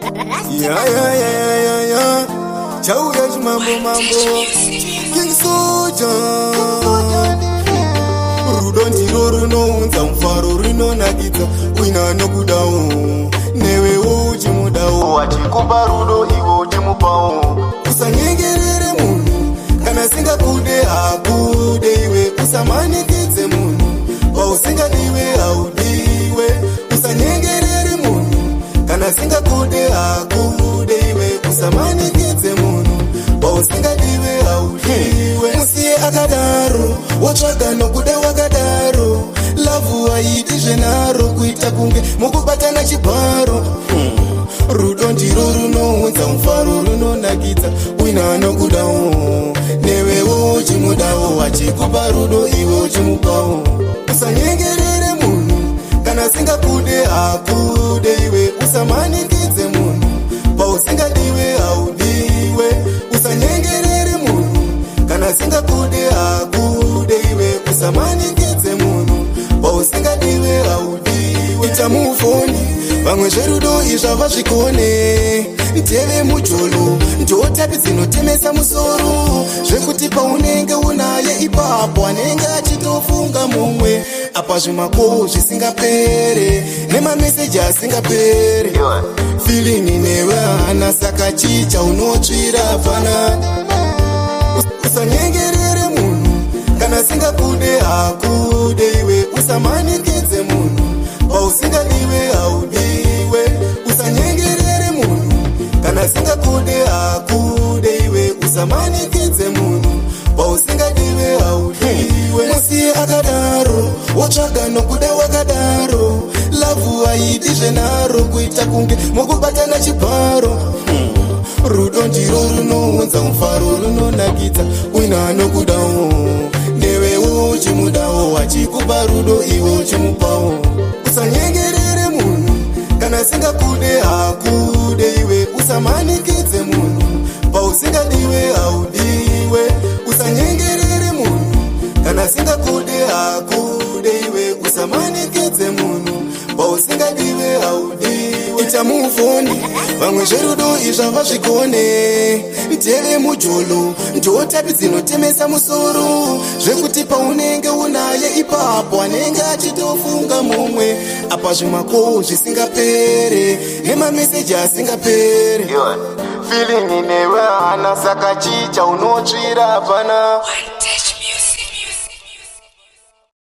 Yeah. Chauya mambo. King Soldier. Rudo ndiro runounza mufaro rinonakidza uina nokudawo newe uchimudawo wachikupa rudo iwo uchimupawo. Usanyengerere munhu kana singakude hakude iwe, usamanikidze munhu pausingadiwe haudiwe. Usanyengerere munhu kana singakude hakude iwe, usamanikidze munhu pausingadiwe haudiwe. Musiye akadaro wotsvaga nokuda wakadaro, lavhu haiti zvenaro kuita kunge mukubatana chibharo. Rudo ndiro runounza mufaro runonakidza uina anokudawo newewo uchimudawo wachikupa rudo iwe uchimupawo. Usanyengerere munhu kana singakude hakude iwe, usamanikidze munhu pausingadiwe haudiwe. Usanyengerere munhu kana singakude hakude iwe, usamanikidze munhu pausingadiwe haudiwe. Ita mufoni vamwe zverudo izvava zvikone, nteve mujolo ndotapi dzinotemesa musoro, zvekuti paunenge unaye ipapo anenge achitofunga mumwe. Apa zvimako zvisingapere nemameseji asingapere, feeling newe hana saka chicha unotsvira pana. Usanyengerere munhu kana singakude hakude iwe, usamanikidze munhu pausingadiwe haudiwe. Usanyengerere munhu kana singakude hakude iwe, usamanikidze munhu pausingadiwe haudiwe. Musiye akadaro wotsvaga nokuda wakadaro, lavhu haiti zvenaro kuita kunge mukubatana chibharo. Rudo ndiro runounza mufaro runonakidza uina anokudawo newewo uchimudawo wachikupa rudo iwe uchimupawo. Usanyengerere munhu kana singakude hakude iwe, usamanikidze munhu pausingadiwe haudiwe. Usanyengerere munhu kana singakude hakude iwe, usamanikidze munhu pausingadiwe haudiwe. Ita mufoni vamwe zverudo izvava zvikone, nteve mujolo ndotapi dzinotemesa musoro, zvekuti paunenge unaye ipapo anenge achitofunga mumwe. Apa zvimako zvisingapere nemameseji asingapere, feeling newe hana saka chicha unotsvira pana.